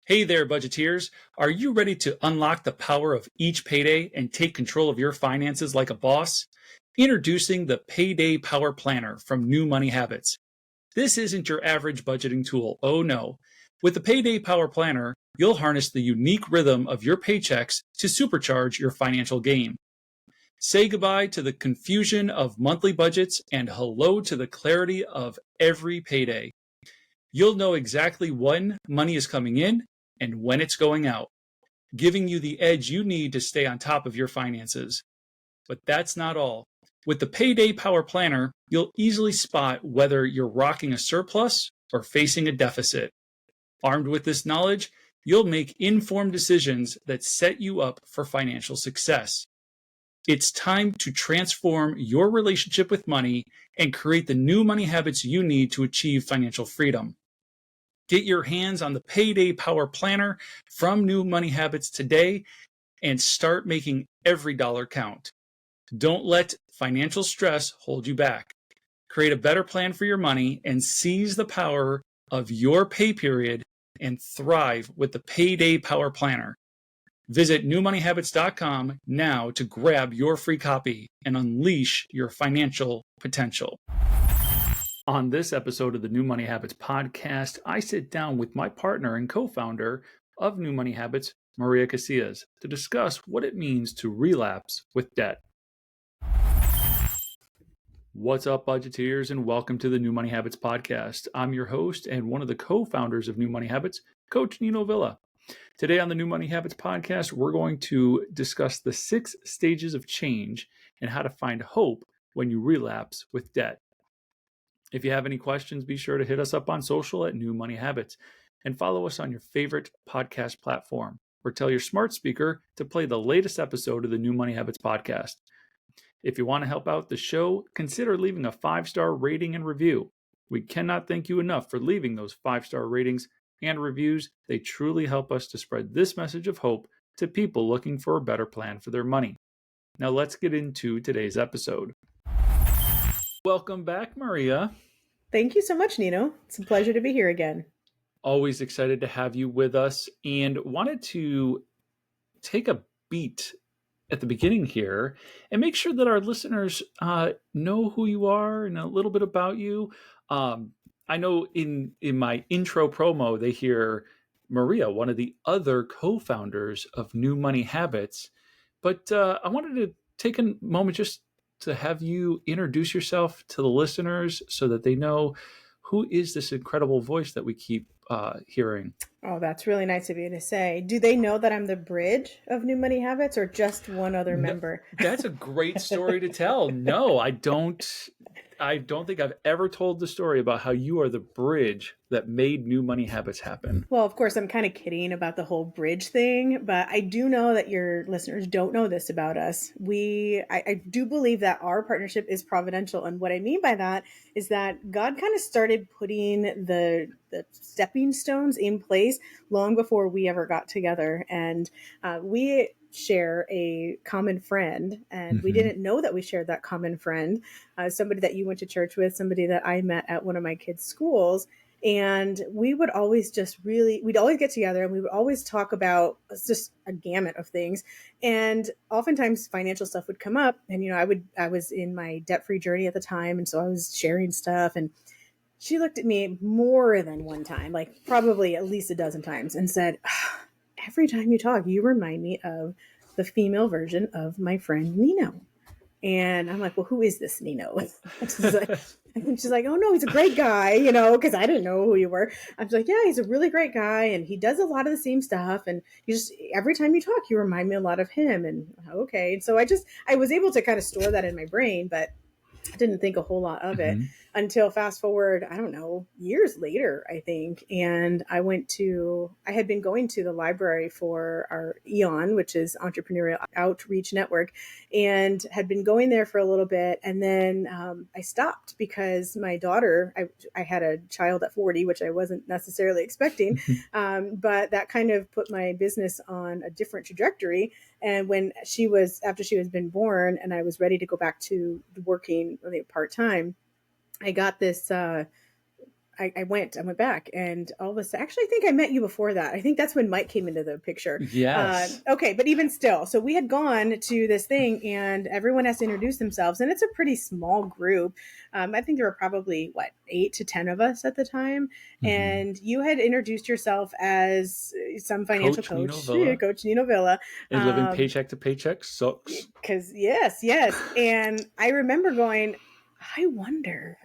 Hey there, budgeteers. Are you ready to unlock the power of each payday and take control of your finances like a boss? Introducing the Payday Power Planner from New Money Habits. This isn't your average budgeting tool. Oh no. With the Payday Power Planner, you'll harness the unique rhythm of your paychecks to supercharge your financial game. Say goodbye to the confusion of monthly budgets and hello to the clarity of every payday. You'll know exactly when money is coming in and when it's going out, giving you the edge you need to stay on top of your finances. But that's not all. With the Payday Power Planner, you'll easily spot whether you're rocking a surplus or facing a deficit. Armed with this knowledge, you'll make informed decisions that set you up for financial success. It's time to transform your relationship with money and create the new money habits you need to achieve financial freedom. Get your hands on the Payday Power Planner from New Money Habits today and start making every dollar count. Don't let financial stress hold you back. Create a better plan for your money and seize the power of your pay period and thrive with the Payday Power Planner. Visit newmoneyhabits.com now to grab your free copy and unleash your financial potential. On this episode of the New Money Habits podcast, I sit down with my partner and co-founder of New Money Habits, Maria Casillas, to discuss what it means to relapse with debt. What's up, budgeteers, and welcome to the New Money Habits podcast. I'm your host and one of the co-founders of New Money Habits, Coach Nino Villa. Today on the New Money Habits podcast, we're going to discuss the 6 stages of change and how to find hope when you relapse with debt. If you have any questions, be sure to hit us up on social at New Money Habits and follow us on your favorite podcast platform, or tell your smart speaker to play the latest episode of the New Money Habits podcast. If you want to help out the show, consider leaving a 5-star rating and review. We cannot thank you enough for leaving those 5-star ratings and reviews. They truly help us to spread this message of hope to people looking for a better plan for their money. Now let's get into today's episode. Welcome back, Maria. Thank you so much, Nino. It's a pleasure to be here again. Always excited to have you with us, and wanted to take a beat at the beginning here and make sure that our listeners know who you are and a little bit about you. I know in my intro promo, they hear Maria, one of the other co-founders of New Money Habits, but I wanted to take a moment just to have you introduce yourself to the listeners so that they know who is this incredible voice that we keep hearing. Oh, that's really nice of you to say. Do they know that I'm the bridge of New Money Habits or just one other member? That's a great story to tell. No, I don't think I've ever told the story about how you are the bridge that made New Money Habits happen. Well, of course, I'm kind of kidding about the whole bridge thing, but I do know that your listeners don't know this about us. I do believe that our partnership is providential. And what I mean by that is that God kind of started putting the stepping stones in place long before we ever got together. And we share a common friend, and we didn't know that we shared that common friend, somebody that you went to church with, somebody that I met at one of my kids' schools. And we would always we'd always get together and we would always talk about just a gamut of things. And oftentimes financial stuff would come up, and, I was in my debt-free journey at the time. And so I was sharing stuff, and she looked at me more than one time, like probably at least a dozen times, and said, every time you talk, you remind me of the female version of my friend Nino. And I'm like, well, who is this Nino? And she's like, oh no, he's a great guy, because I didn't know who you were. I was like, yeah, he's a really great guy, and he does a lot of the same stuff. And every time you talk, you remind me a lot of him. And okay. And so I was able to kind of store that in my brain, but I didn't think a whole lot of it until fast forward, I don't know, years later, I think. And I had been going to the library for our EON, which is Entrepreneurial Outreach Network, and had been going there for a little bit. And then I stopped because my daughter, I had a child at 40, which I wasn't necessarily expecting. But that kind of put my business on a different trajectory. And after she was been born and I was ready to go back to working part-time, I got this I went back, and all of a sudden, actually, I think I met you before that. I think that's when Mike came into the picture. Yes. Okay, but even still, so we had gone to this thing, and everyone has to introduce themselves, and it's a pretty small group. I think there were probably 8 to 10 of us at the time, and you had introduced yourself as some financial Coach Nino coach, Villa. Coach Nino Villa. And living paycheck to paycheck sucks. Because yes, and I remember going, I wonder.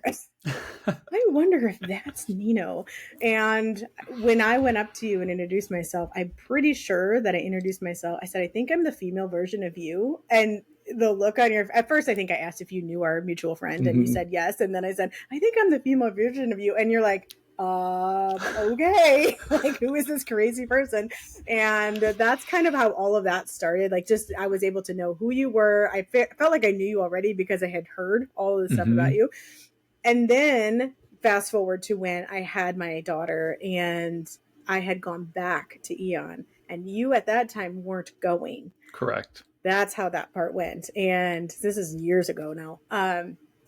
I wonder if that's Nino. And when I went up to you and introduced myself, I'm pretty sure that I introduced myself. I said, I think I'm the female version of you. And the look on your, at first, I think I asked if you knew our mutual friend, and you said yes. And then I said, I think I'm the female version of you. And you're like, okay, like, who is this crazy person? And that's kind of how all of that started. Like, just, I was able to know who you were. I felt like I knew you already because I had heard all of the stuff about you. And then fast forward to when I had my daughter, and I had gone back to Eon, and you at that time weren't going. Correct. That's how that part went. And this is years ago now.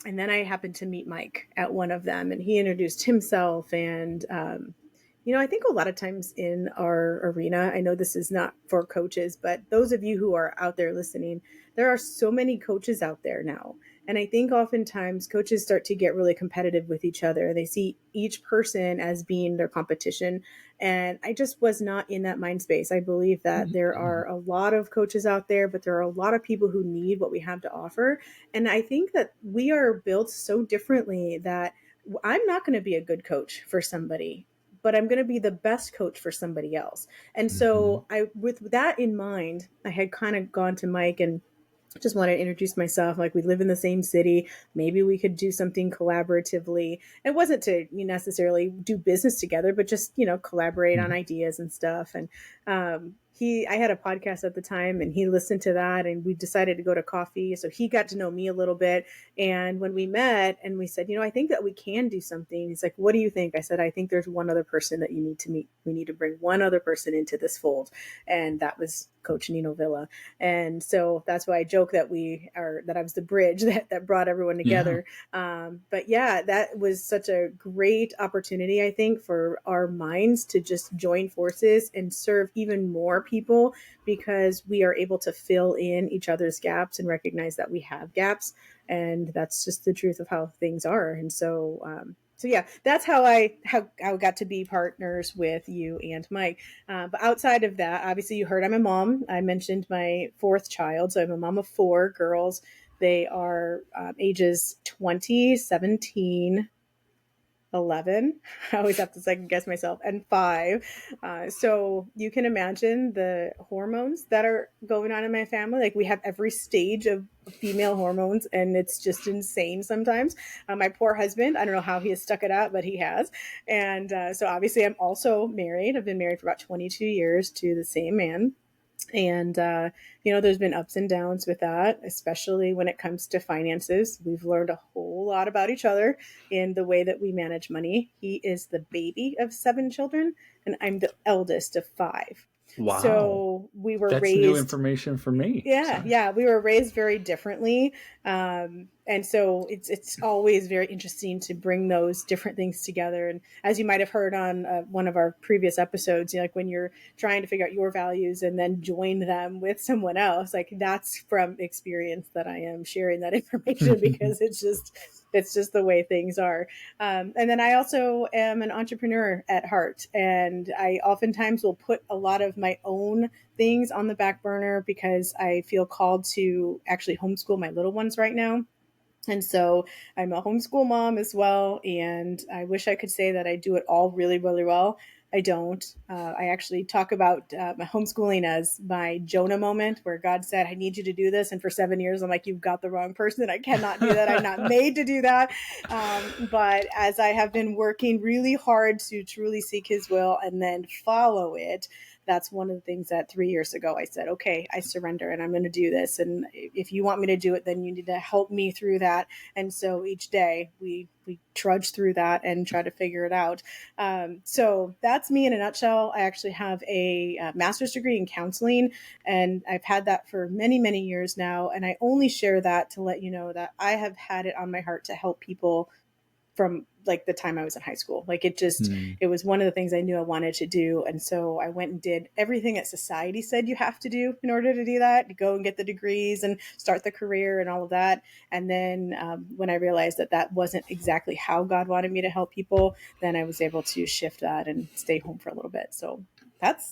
And then I happened to meet Mike at one of them, and he introduced himself. And, I think a lot of times in our arena, I know this is not for coaches, but those of you who are out there listening, there are so many coaches out there now. And I think oftentimes coaches start to get really competitive with each other. They see each person as being their competition. And I just was not in that mind space. I believe that there are a lot of coaches out there, but there are a lot of people who need what we have to offer. And I think that we are built so differently that I'm not going to be a good coach for somebody, but I'm going to be the best coach for somebody else. And so with that in mind, I had kind of gone to Mike and just wanted to introduce myself. Like, we live in the same city. Maybe we could do something collaboratively. It wasn't to necessarily do business together, but just, collaborate on ideas and stuff. And I had a podcast at the time, and he listened to that, and we decided to go to coffee. So he got to know me a little bit. And when we met and we said, I think that we can do something. He's like, what do you think? I said, I think there's one other person that you need to meet. We need to bring one other person into this fold. And that was Coach Nino Villa. And so that's why I joke that I was the bridge that brought everyone together. But yeah, that was such a great opportunity, I think, for our minds to just join forces and serve even more people, because we are able to fill in each other's gaps and recognize that we have gaps. And that's just the truth of how things are. And so yeah, that's how I got to be partners with you and Mike. But outside of that, obviously you heard I'm a mom. I mentioned my fourth child. So I'm a mom of 4 girls. They are ages 20, 17, 11. I always have to second guess myself, and 5. So you can imagine the hormones that are going on in my family. Like, we have every stage of female hormones, and it's just insane sometimes. My poor husband, I don't know how he has stuck it out, but he has. And so obviously I'm also married. I've been married for about 22 years to the same man. And, there's been ups and downs with that, especially when it comes to finances. We've learned a whole lot about each other in the way that we manage money. He is the baby of 7 children, and I'm the eldest of 5. Wow. So we were That's raised. new information for me. Yeah. We were raised very differently. And so it's always very interesting to bring those different things together. And as you might have heard on one of our previous episodes, like, when you're trying to figure out your values and then join them with someone else, like, that's from experience that I am sharing that information, because it's just the way things are. And then I also am an entrepreneur at heart, and I oftentimes will put a lot of my own things on the back burner because I feel called to actually homeschool my little ones right now. And so I'm a homeschool mom as well. And I wish I could say that I do it all really, really well. I don't. I actually talk about my homeschooling as my Jonah moment, where God said, I need you to do this. And for 7 years, I'm like, you've got the wrong person. I cannot do that. I'm not made to do that. But as I have been working really hard to truly seek his will and then follow it, that's one of the things that 3 years ago I said, okay, I surrender and I'm going to do this. And if you want me to do it, then you need to help me through that. And so each day we trudge through that and try to figure it out. So that's me in a nutshell. I actually have a master's degree in counseling, and I've had that for many, many years now. And I only share that to let you know that I have had it on my heart to help people from like the time I was in high school. Like Mm, it was one of the things I knew I wanted to do. And so I went and did everything that society said you have to do in order to do that, to go and get the degrees and start the career and all of that. And then when I realized that that wasn't exactly how God wanted me to help people, then I was able to shift that and stay home for a little bit. So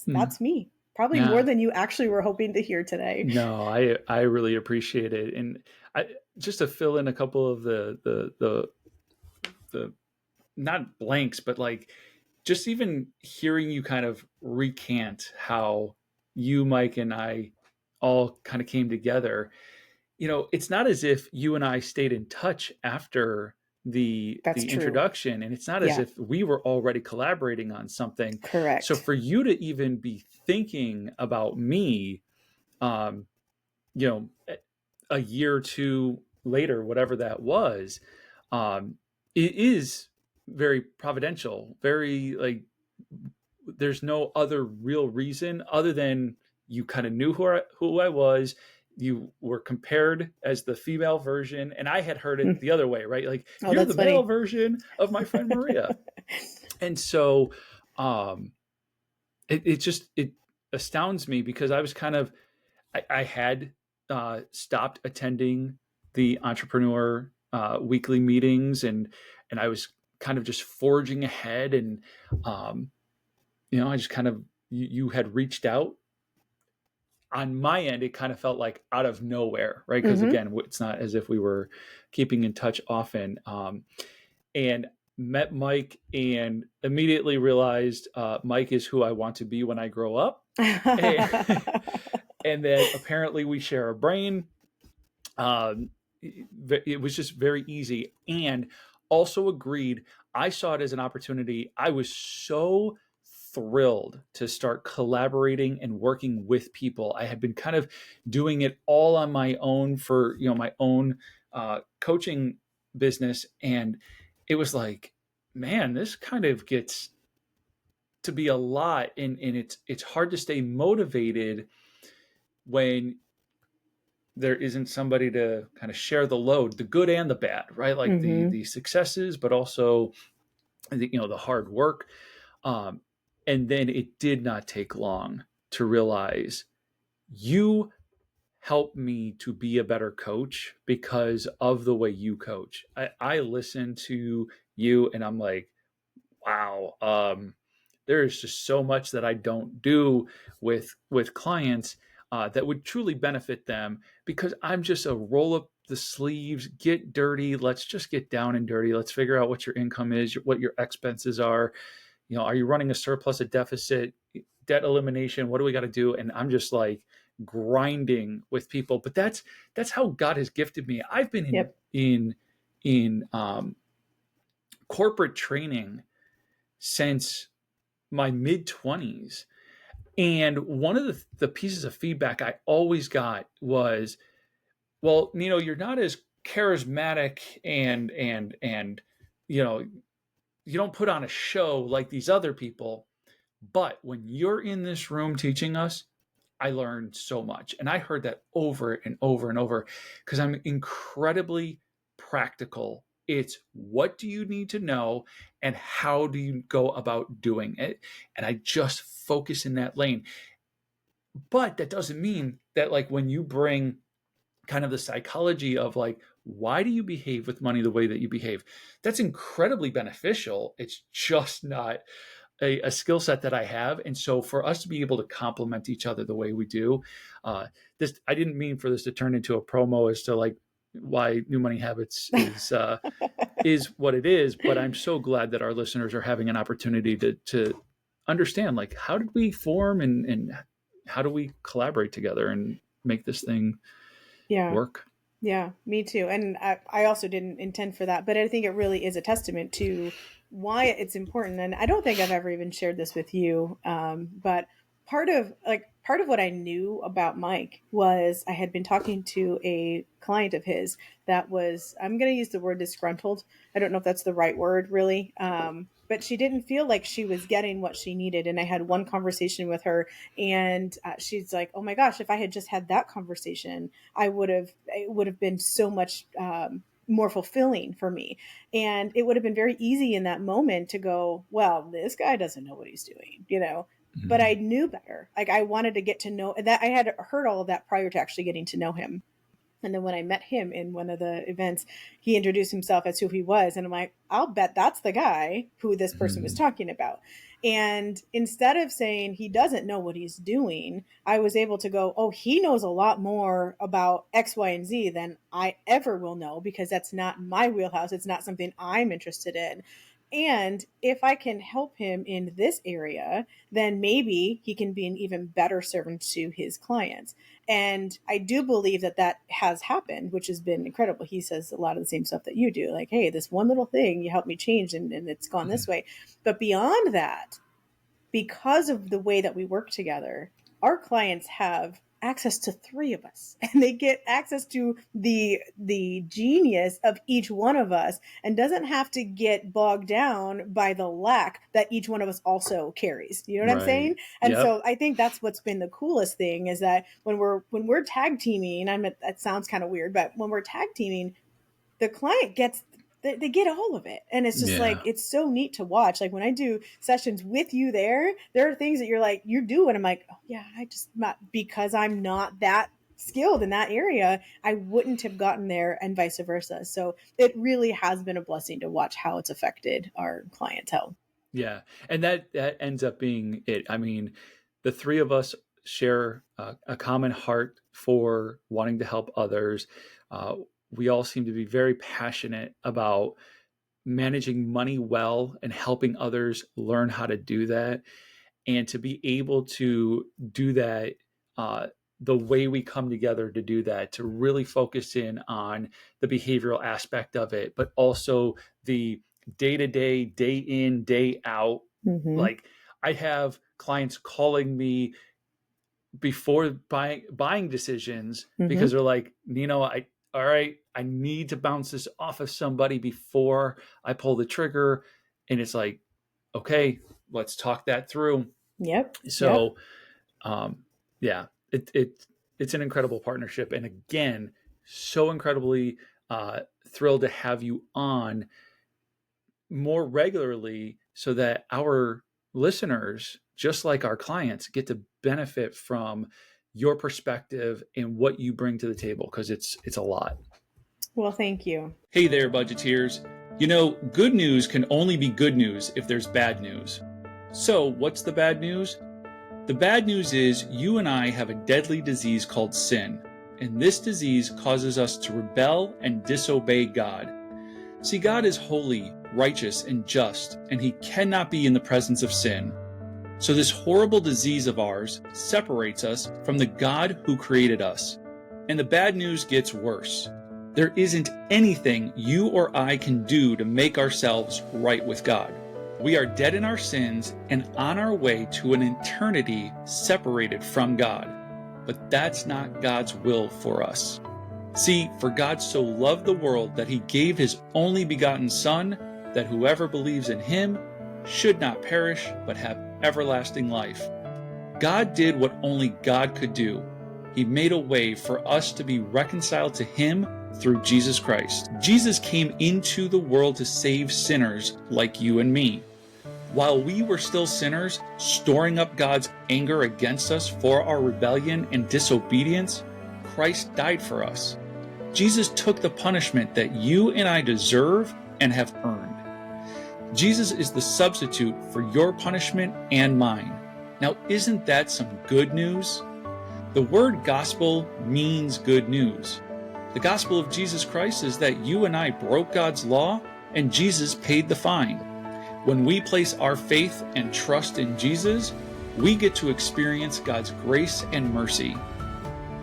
mm. that's me. Probably more Yeah. than you actually were hoping to hear today. No, I really appreciate it. And I just to fill in a couple of the not blanks, but like just even hearing you kind of recant how you, Mike, and I all kind of came together. It's not as if you and I stayed in touch after That's the true. introduction, and it's not as Yeah, if we were already collaborating on something. So correct. for you to even be thinking about me, um, you know, a year or two later, whatever that was, it is very providential, very like there's no other real reason other than you kind of knew who I was. You were compared as the female version, and I had heard it the other way, right? Like Oh, you're the that's male funny. version of my friend Maria, and so um, it astounds me because I was kind of I had stopped attending the entrepreneur weekly meetings, and I was kind of just forging ahead, and um, I just kind of you had reached out on my end. It kind of felt like out of nowhere, right? Because Hmm. again, it's not as if we were keeping in touch often. And met Mike and immediately realized Mike is who I want to be when I grow up. And, and then apparently we share a brain. It was just very easy, and also agreed. I saw it as an opportunity. I was so thrilled to start collaborating and working with people. I had been kind of doing it all on my own for my own coaching business, and it was like, man, this kind of gets to be a lot, and it's hard to stay motivated when there isn't somebody to kind of share the load, the good and the bad, right? Like the Hmm. the successes, but also the hard work. Um, and then it did not take long to realize you helped me to be a better coach because of the way you coach. I listen to you and I'm like, wow, there is just so much that I don't do with clients that would truly benefit them because I'm just a roll up the sleeves, get dirty. Let's just get down and dirty. Let's figure out what your income is, what your expenses are. Are you running a surplus, a deficit, debt elimination? What do we got to do? And I'm just like grinding with people. But that's how God has gifted me. I've been Yep. in corporate training since my mid 20s. And one of the pieces of feedback I always got was, well, you're not as charismatic and you don't put on a show like these other people, but when you're in this room teaching us, I learned so much. And I heard that over and over and over because I'm incredibly practical. It's what do you need to know and how do you go about doing it? And I just focus in that lane. But that doesn't mean that, like, when you bring kind of the psychology of like, why do you behave with money the way that you behave? That's incredibly beneficial. It's just not a skill set that I have. And so for us to be able to complement each other the way we do, this, I didn't mean for this to turn into a promo as to like why New Money Habits is what it is, but I'm so glad that our listeners are having an opportunity to understand, like, how did we form and how do we collaborate together and make this thing Yeah. work? Yeah, me too. And I also didn't intend for that, but I think it really is a testament to why it's important. And I don't think I've ever even shared this with you. But part of what I knew about Mike was I had been talking to a client of his that was, I'm going to use the word disgruntled. I don't know if that's the right word really. But she didn't feel like she was getting what she needed. And I had one conversation with her, and she's like, "Oh my gosh, if I had just had that conversation, it would have been so much. more fulfilling for me. And it would have been very easy in that moment to go, well, this guy doesn't know what he's doing, but I knew better. Like, I wanted to get to know that. I had heard all of that prior to actually getting to know him. And then when I met him in one of the events, he introduced himself as who he was. And I'm like, I'll bet that's the guy who this person was talking about. And instead of saying he doesn't know what he's doing, I was able to go, oh, he knows a lot more about X, Y, and Z than I ever will know, because that's not my wheelhouse. It's not something I'm interested in. And if I can help him in this area, then maybe he can be an even better servant to his clients. And I do believe that that has happened, which has been incredible. He says a lot of the same stuff that you do, like, hey, this one little thing you helped me change, and it's gone this way. But beyond that, because of the way that we work together, our clients have access to three of us, and they get access to the genius of each one of us, and doesn't have to get bogged down by the lack that each one of us also carries. You know what I'm saying? And so I think that's what's been the coolest thing, is that when we're tag teaming, that sounds kind of weird, but when we're tag teaming, the client gets, they get all of it. And it's just like, it's so neat to watch. Like, when I do sessions with you there are things that you're like, you do. And I'm like, oh yeah, because I'm not that skilled in that area, I wouldn't have gotten there, and vice versa. So it really has been a blessing to watch how it's affected our clientele. Yeah. And that ends up being it. I mean, the three of us share a common heart for wanting to help others. We all seem to be very passionate about managing money well and helping others learn how to do that. And to be able to do that the way we come together to do that, to really focus in on the behavioral aspect of it, but also the day-to-day, day in, day out. Like, I have clients calling me before buying decisions because they're like, Nino, all right, I need to bounce this off of somebody before I pull the trigger. And it's like, okay, let's talk that through. So, yeah, it's an incredible partnership. And again, so incredibly thrilled to have you on more regularly, so that our listeners, just like our clients, get to benefit from your perspective and what you bring to the table, because it's a lot. Well, thank you. Hey there, budgeteers. Good news can only be good news if there's bad news. So what's the bad news? The bad news is you and I have a deadly disease called sin, and this disease causes us to rebel and disobey God. See, God is holy, righteous, and just, and he cannot be in the presence of sin. So this horrible disease of ours separates us from the God who created us. And the bad news gets worse. There isn't anything you or I can do to make ourselves right with God. We are dead in our sins and on our way to an eternity separated from God. But that's not God's will for us. See, for God so loved the world that he gave his only begotten Son, that whoever believes in him should not perish but have everlasting life. God did what only God could do. He made a way for us to be reconciled to him through Jesus Christ. Jesus came into the world to save sinners like you and me. While we were still sinners, storing up God's anger against us for our rebellion and disobedience, Christ died for us. Jesus took the punishment that you and I deserve and have earned. Jesus is the substitute for your punishment and mine. Now, isn't that some good news? The word gospel means good news. The gospel of Jesus Christ is that you and I broke God's law, and Jesus paid the fine. When we place our faith and trust in Jesus, we get to experience God's grace and mercy.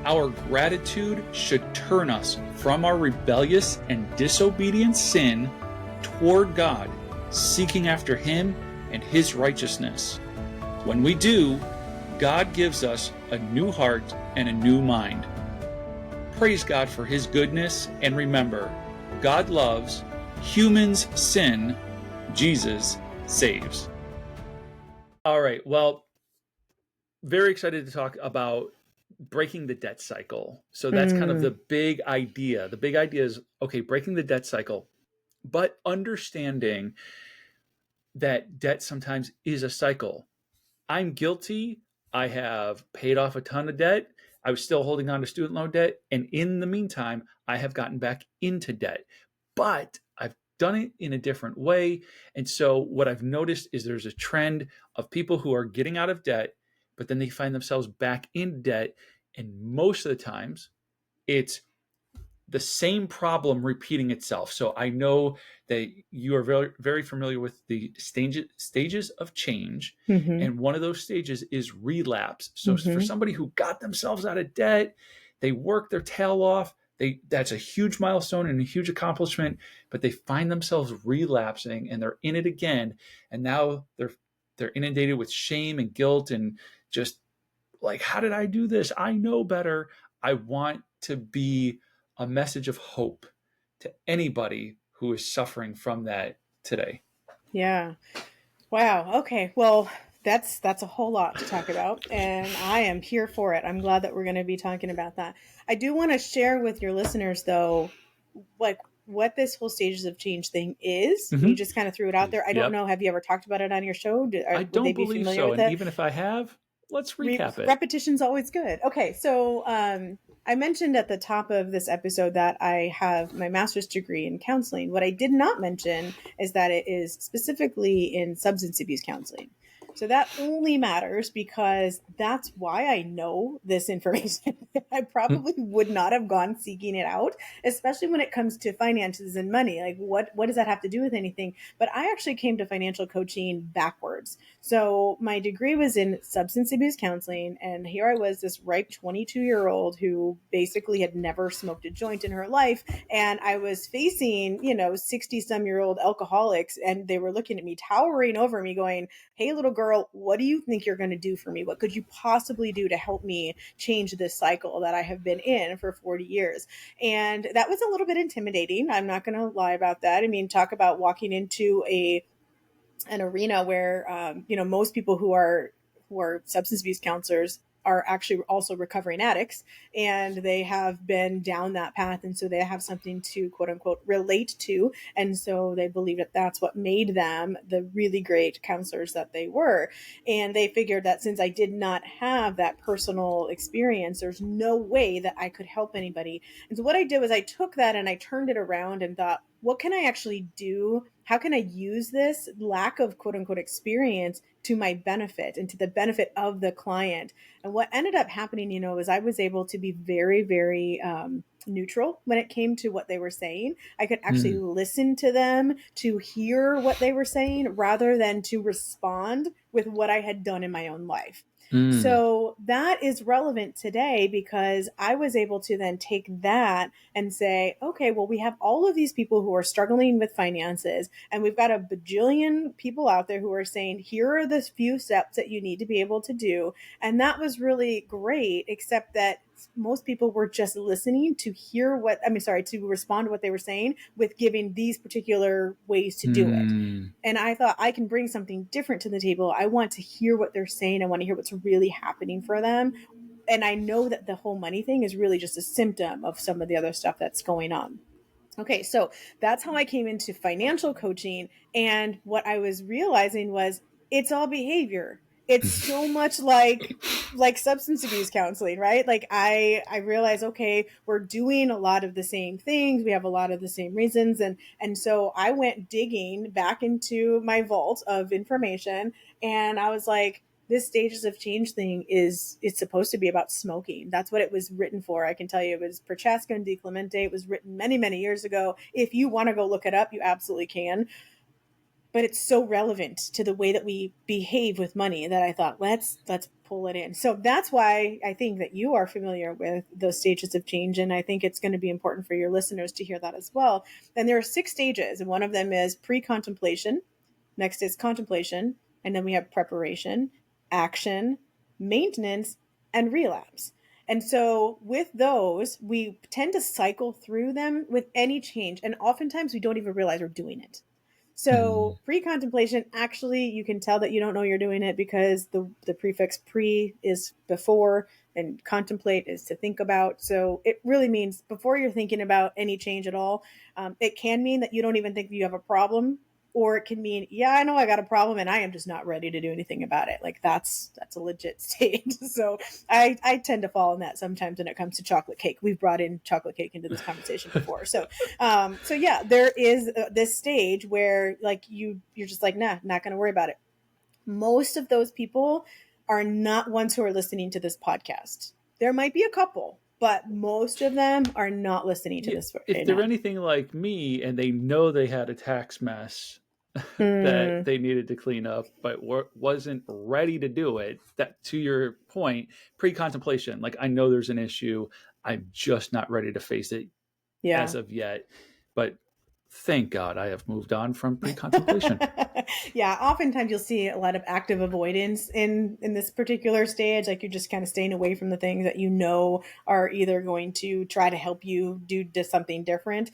Our gratitude should turn us from our rebellious and disobedient sin toward God, seeking after him and his righteousness. When we do, God gives us a new heart and a new mind. Praise God for his goodness, and remember, God loves, humans sin, Jesus saves. All right, well, very excited to talk about breaking the debt cycle. So that's kind of the Mm, big idea. The big idea is, okay, breaking the debt cycle, but understanding that debt sometimes is a cycle. I'm guilty. I have paid off a ton of debt. I was still holding on to student loan debt. And in the meantime, I have gotten back into debt. But I've done it in a different way. And so what I've noticed is there's a trend of people who are getting out of debt, but then they find themselves back in debt. And most of the times, it's the same problem repeating itself. So I know that you are very, very familiar with the stages of change. mm-hmm, And one of those stages is relapse. So for mm-hmm. somebody who got themselves out of debt, they work their tail off. That's a huge milestone and a huge accomplishment, but they find themselves relapsing and they're in it again. And now they're inundated with shame and guilt and just like, how did I do this? I know better. I want to be a message of hope to anybody who is suffering from that today. Yeah. Wow. Okay. Well, that's a whole lot to talk about, and I am here for it. I'm glad that we're going to be talking about that. I do want to share with your listeners, though, like what this whole stages of change thing is. You Mm-hmm. just kind of threw it out there. I don't Yep. know. Have you ever talked about it on your show? I Would they don't be believe familiar so. with And it? even if I have, let's recap it. Repetition's always good. Okay, so I mentioned at the top of this episode that I have my master's degree in counseling. What I did not mention is that it is specifically in substance abuse counseling. So that only matters because that's why I know this information. I probably would not have gone seeking it out, especially when it comes to finances and money. Like what does that have to do with anything? But I actually came to financial coaching backwards. So my degree was in substance abuse counseling, and here I was, this ripe 22-year-old who basically had never smoked a joint in her life, and I was facing 60-some-year-old alcoholics, and they were looking at me, towering over me, going, "Hey, little girl, what do you think you're going to do for me? What could you possibly do to help me change this cycle that I have been in for 40 years?" And that was a little bit intimidating. I'm not going to lie about that. I mean, talk about walking into an arena where most people who are substance abuse counselors are actually also recovering addicts, and they have been down that path, and so they have something to quote unquote relate to, and so they believe that that's what made them the really great counselors that they were. And they figured that since I did not have that personal experience, there's no way that I could help anybody. And so what I did was I took that and I turned it around and thought, what can I actually do? How can I use this lack of quote unquote experience to my benefit and to the benefit of the client? And what ended up happening, is I was able to be very, very neutral when it came to what they were saying. I could actually Mm. listen to them to hear what they were saying rather than to respond with what I had done in my own life. Mm. So that is relevant today because I was able to then take that and say, okay, well, we have all of these people who are struggling with finances, and we've got a bajillion people out there who are saying, here are the few steps that you need to be able to do. And that was really great, except that most people were just listening to hear to respond to what they were saying with giving these particular ways to do it. Mm. And I thought, I can bring something different to the table. I want to hear what they're saying. I want to hear what's really happening for them. And I know that the whole money thing is really just a symptom of some of the other stuff that's going on. Okay, so that's how I came into financial coaching. And what I was realizing was it's all behavior. It's so much like substance abuse counseling, right? Like I realized, okay, we're doing a lot of the same things. We have a lot of the same reasons. And so I went digging back into my vault of information, and I was like, this stages of change thing it's supposed to be about smoking. That's what it was written for. I can tell you, it was Prochaska and Di Clemente. It was written many, many years ago. If you want to go look it up, you absolutely can. But it's so relevant to the way that we behave with money that I thought, let's pull it in. So that's why I think that you are familiar with those stages of change, and I think it's going to be important for your listeners to hear that as well. And there are 6 stages, and one of them is pre-contemplation. Next is contemplation. And then we have preparation, action, maintenance, and relapse. And so with those, we tend to cycle through them with any change. And oftentimes we don't even realize we're doing it. So pre-contemplation, actually, you can tell that you don't know you're doing it because the prefix pre is before and contemplate is to think about. So it really means before you're thinking about any change at all. It can mean that you don't even think you have a problem, or it can mean, yeah, I know I got a problem and I am just not ready to do anything about it. Like that's a legit state. So I tend to fall in that sometimes when it comes to chocolate cake. We've brought in chocolate cake into this conversation before. So yeah, there is this stage where like you're just like, nah, not going to worry about it. Most of those people are not ones who are listening to this podcast. There might be a couple, but most of them are not listening to Yeah, this if right they're now. anything like me and they know they had a tax mess that Mm, they needed to clean up, but wasn't ready to do it, that to your point, pre-contemplation, like I know there's an issue, I'm just not ready to face it yeah. as of yet. But thank God I have moved on from pre-contemplation. Yeah, oftentimes you'll see a lot of active avoidance in this particular stage. Like you're just kind of staying away from the things that you know are either going to try to help you do something different.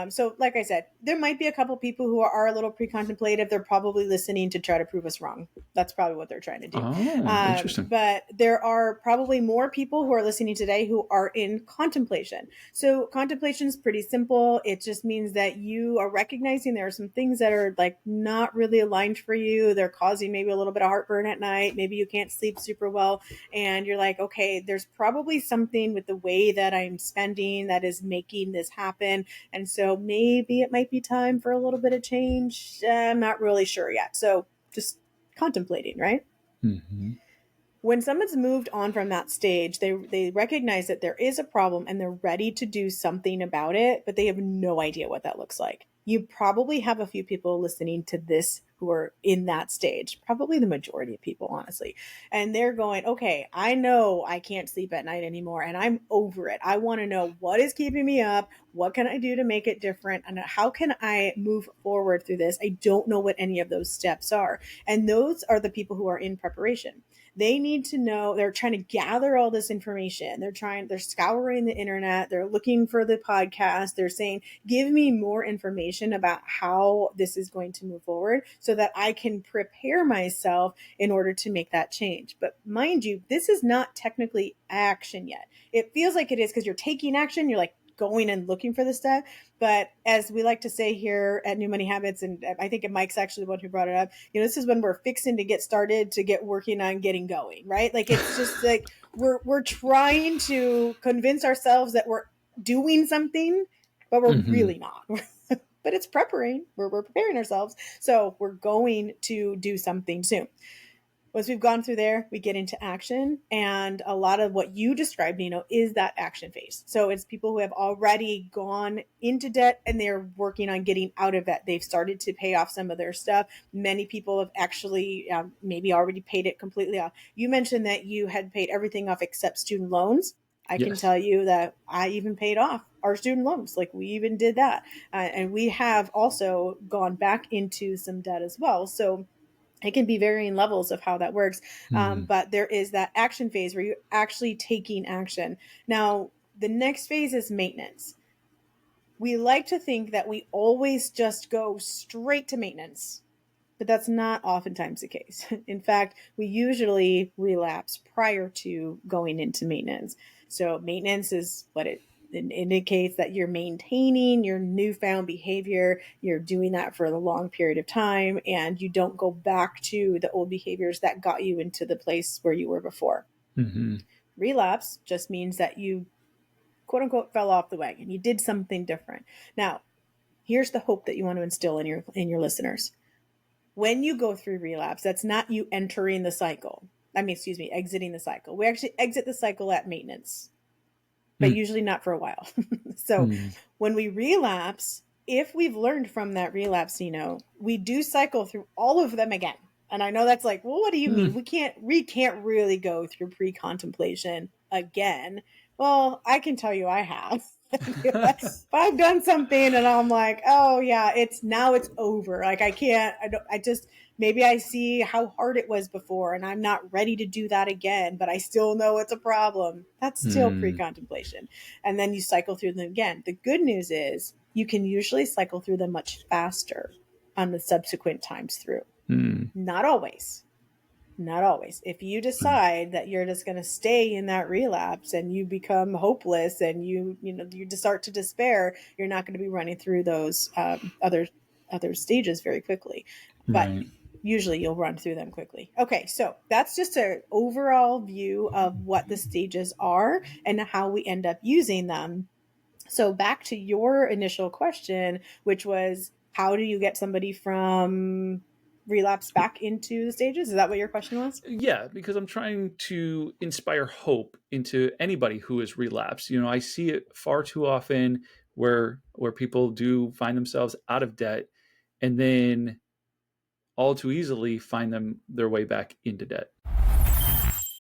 So, like I said, there might be a couple people who are a little pre-contemplative. They're probably listening to try to prove us wrong. That's probably what they're trying to do. Oh, interesting. But there are probably more people who are listening today who are in contemplation. So contemplation is pretty simple. It just means that you are recognizing there are some things that are like not really aligned for you. They're causing maybe a little bit of heartburn at night. Maybe you can't sleep super well. And you're like, okay, there's probably something with the way that I'm spending that is making this happen. And so maybe it might be time for a little bit of change. I'm not really sure yet. So just contemplating, right? Mm-hmm. When someone's moved on from that stage, they recognize that there is a problem and they're ready to do something about it, but they have no idea what that looks like. You probably have a few people listening to this who are in that stage, probably the majority of people, honestly. And they're going, okay, I know I can't sleep at night anymore and I'm over it. I want to know what is keeping me up. What can I do to make it different? And how can I move forward through this? I don't know what any of those steps are. And those are the people who are in preparation. They need to know, they're trying to gather all this information. They're scouring the internet. They're looking for the podcast. They're saying, give me more information about how this is going to move forward so that I can prepare myself in order to make that change. But mind you, this is not technically action yet. It feels like it is because you're taking action. You're like going and looking for the stuff. But as we like to say here at New Money Habits, and I think Mike's actually the one who brought it up, this is when we're fixing to get started to get working on getting going, right? Like it's just like we're trying to convince ourselves that we're doing something, but we're Mm-hmm. really not. But it's preparing. We're preparing ourselves. So we're going to do something soon. Once we've gone through there, we get into action. And a lot of what you described, Nino, is that action phase. So it's people who have already gone into debt and they're working on getting out of it. They've started to pay off some of their stuff. Many people have actually maybe already paid it completely off. You mentioned that you had paid everything off except student loans. I can Yes. tell you that I even paid off our student loans. Like we even did that. And we have also gone back into some debt as well. So it can be varying levels of how that works. Mm-hmm. But there is that action phase where you're actually taking action. Now, the next phase is maintenance. We like to think that we always just go straight to maintenance, but that's not oftentimes the case. In fact, we usually relapse prior to going into maintenance. So maintenance is what it indicates that you're maintaining your newfound behavior. You're doing that for a long period of time, and you don't go back to the old behaviors that got you into the place where you were before. Mm-hmm. Relapse just means that you quote unquote fell off the wagon. You did something different. Now, here's the hope that you want to instill in your listeners. When you go through relapse, that's not you entering the cycle. Exiting the cycle. We actually exit the cycle at maintenance, but usually not for a while. So Mm-hmm. when we relapse, if we've learned from that relapse, we do cycle through all of them again. And I know that's like, well, what do you mean? We can't really go through pre-contemplation again. Well, I can tell you I have. If I've done something and I'm like, oh yeah, it's over. Like I just maybe I see how hard it was before and I'm not ready to do that again, but I still know it's a problem. That's still Mm-hmm. pre-contemplation. And then you cycle through them again. The good news is you can usually cycle through them much faster. on the subsequent times through. Hmm. Not always. Not always. If you decide that you're just going to stay in that relapse and you become hopeless and you just start to despair, you're not going to be running through those other stages very quickly. But Right. usually you'll run through them quickly. Okay, so that's just an overall view of what the stages are and how we end up using them. So back to your initial question, which was, how do you get somebody from relapse back into the stages? Is that what your question was? Yeah, because I'm trying to inspire hope into anybody who is relapsed. I see it far too often where people do find themselves out of debt and then all too easily find their way back into debt.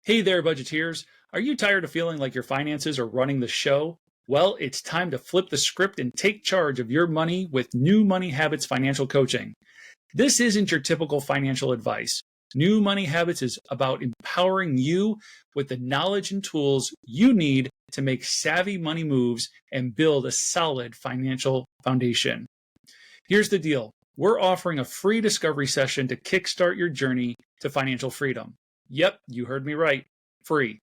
Hey there, budgeteers. Are you tired of feeling like your finances are running the show? Well, it's time to flip the script and take charge of your money with New Money Habits Financial Coaching. This isn't your typical financial advice. New Money Habits is about empowering you with the knowledge and tools you need to make savvy money moves and build a solid financial foundation. Here's the deal. We're offering a free discovery session to kickstart your journey to financial freedom. Yep, you heard me right. Free.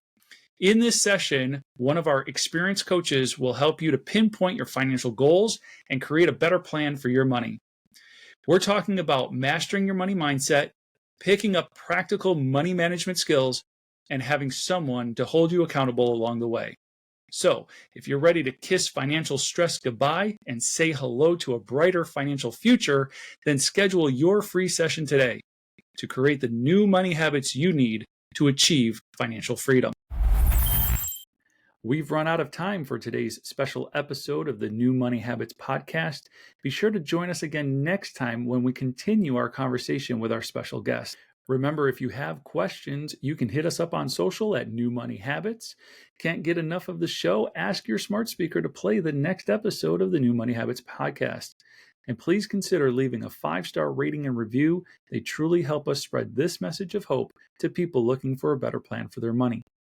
In this session, one of our experienced coaches will help you to pinpoint your financial goals and create a better plan for your money. We're talking about mastering your money mindset, picking up practical money management skills, and having someone to hold you accountable along the way. So, if you're ready to kiss financial stress goodbye and say hello to a brighter financial future, then schedule your free session today to create the new money habits you need to achieve financial freedom. We've run out of time for today's special episode of the New Money Habits podcast. Be sure to join us again next time when we continue our conversation with our special guest. Remember, if you have questions, you can hit us up on social at New Money Habits. Can't get enough of the show? Ask your smart speaker to play the next episode of the New Money Habits podcast. And please consider leaving a 5-star rating and review. They truly help us spread this message of hope to people looking for a better plan for their money.